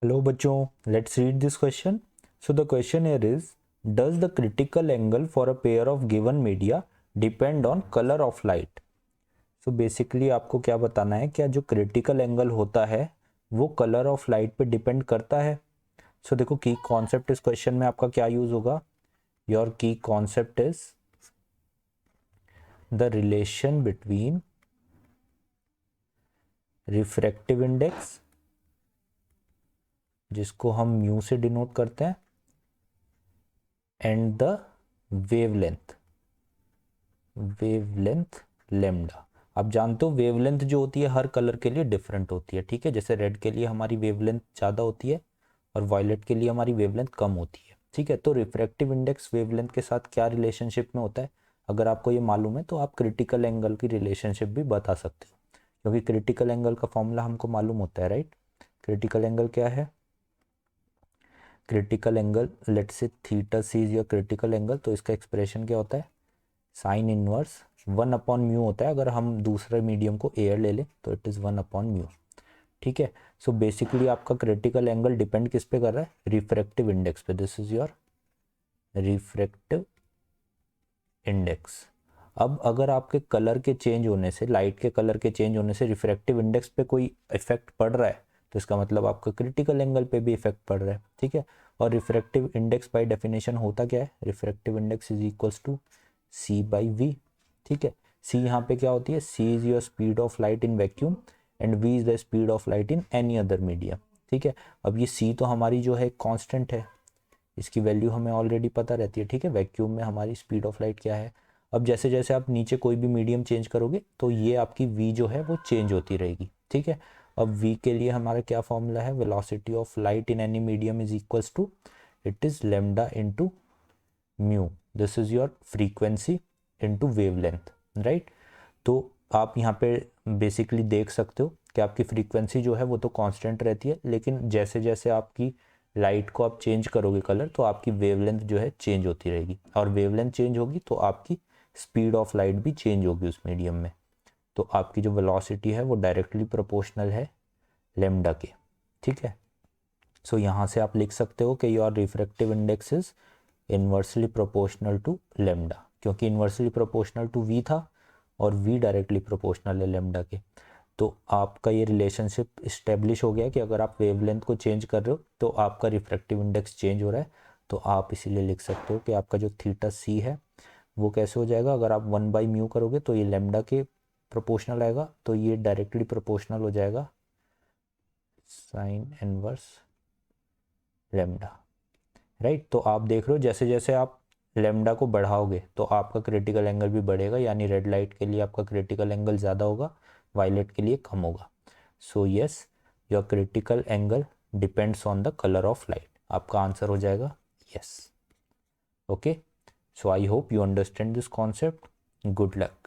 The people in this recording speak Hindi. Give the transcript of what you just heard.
Hello बच्चों, let's read this question. So the question here is, does the critical angle for a pair of given media depend on color of light? So basically आपको क्या बताना है, क्या जो critical angle होता है वो color of light पे depend करता है. So देखो key concept इस question में आपका क्या use होगा. Your key concept is the relation between refractive index, जिसको हम म्यू से डिनोट करते हैं, एंड द वेवलेंथ लेमडा. आप जानते हो वेवलेंथ जो होती है हर कलर के लिए डिफरेंट होती है. ठीक है, जैसे रेड के लिए हमारी वेवलेंथ ज़्यादा होती है और वायलेट के लिए हमारी वेवलेंथ कम होती है. ठीक है, तो रिफ्रैक्टिव इंडेक्स वेवलेंथ के साथ क्या रिलेशनशिप में होता है, अगर आपको ये मालूम है तो आप क्रिटिकल एंगल की रिलेशनशिप भी बता सकते हो, क्योंकि क्रिटिकल एंगल का फॉर्मूला हमको मालूम होता है. राइट, क्रिटिकल एंगल क्या है, critical angle let's say theta c is your critical angle, तो इसका एक्सप्रेशन क्या होता है, साइन इनवर्स 1/μ होता है. अगर हम दूसरे मीडियम को एयर ले लें तो इट इज़ 1/μ. ठीक है, सो बेसिकली आपका क्रिटिकल एंगल डिपेंड किस पे कर रहा है, रिफ्रैक्टिव इंडेक्स पे. This is your refractive index. अब अगर आपके कलर के चेंज होने से, लाइट के कलर के चेंज होने से रिफ्रैक्टिव इंडेक्स पे कोई इफेक्ट पड़ रहा है, तो इसका मतलब आपका क्रिटिकल एंगल पे भी इफेक्ट पड़ रहा है. ठीक है, और रिफ्रैक्टिव इंडेक्स बाय डेफिनेशन होता क्या है, refractive index is equals to c by v. ठीक है, सी यहाँ पे क्या होती है, c is your speed of light in vacuum and v is the speed of light in any other medium. ठीक है, अब ये सी तो हमारी जो है कांस्टेंट है, इसकी वैल्यू हमें ऑलरेडी पता रहती है. ठीक है, वैक्यूम में हमारी स्पीड ऑफ लाइट क्या है. अब जैसे जैसे आप नीचे कोई भी मीडियम चेंज करोगे तो ये आपकी v जो है वो चेंज होती रहेगी. ठीक है, अब v के लिए हमारा क्या फॉर्मूला है, velocity of light in any medium is equals to, it is lambda into mu. This is your frequency into wavelength. Right, तो आप यहाँ पे बेसिकली देख सकते हो कि आपकी फ्रीक्वेंसी जो है वो तो कांस्टेंट रहती है, लेकिन जैसे जैसे आपकी लाइट को आप चेंज करोगे कलर, तो आपकी वेवलेंथ जो है चेंज होती रहेगी, और वेवलेंथ चेंज होगी तो आपकी स्पीड ऑफ लाइट भी चेंज होगी उस मीडियम में. तो आपकी जो वेलोसिटी है वो डायरेक्टली प्रोपोर्शनल है लेमडा के. ठीक है, सो यहाँ से आप लिख सकते हो कि your refractive index is inversely proportional to lambda, क्योंकि इन्वर्सली प्रोपोर्शनल टू वी था और वी डायरेक्टली प्रोपोर्शनल है लेमडा के. तो आपका ये रिलेशनशिप इस्टेब्लिश हो गया कि अगर आप वेवलेंथ को चेंज कर रहे हो तो आपका रिफ्रैक्टिव इंडेक्स चेंज हो रहा है. तो आप इसीलिए लिख सकते हो कि आपका जो थीटा सी है वो कैसे हो जाएगा, अगर आप 1/μ करोगे तो ये लेमडा के प्रोपोर्शनल आएगा, तो ये डायरेक्टली प्रोपोर्शनल हो जाएगा साइन इनवर्स लेमडा. राइट, तो आप देख रहे हो जैसे जैसे आप लेमडा को बढ़ाओगे तो आपका क्रिटिकल एंगल भी बढ़ेगा, यानी रेड लाइट के लिए आपका क्रिटिकल एंगल ज़्यादा होगा, वायलेट के लिए कम होगा. So yes, your critical angle depends on the colour of light. आपका आंसर हो जाएगा yes. Okay, so I hope you understand this concept. Good luck.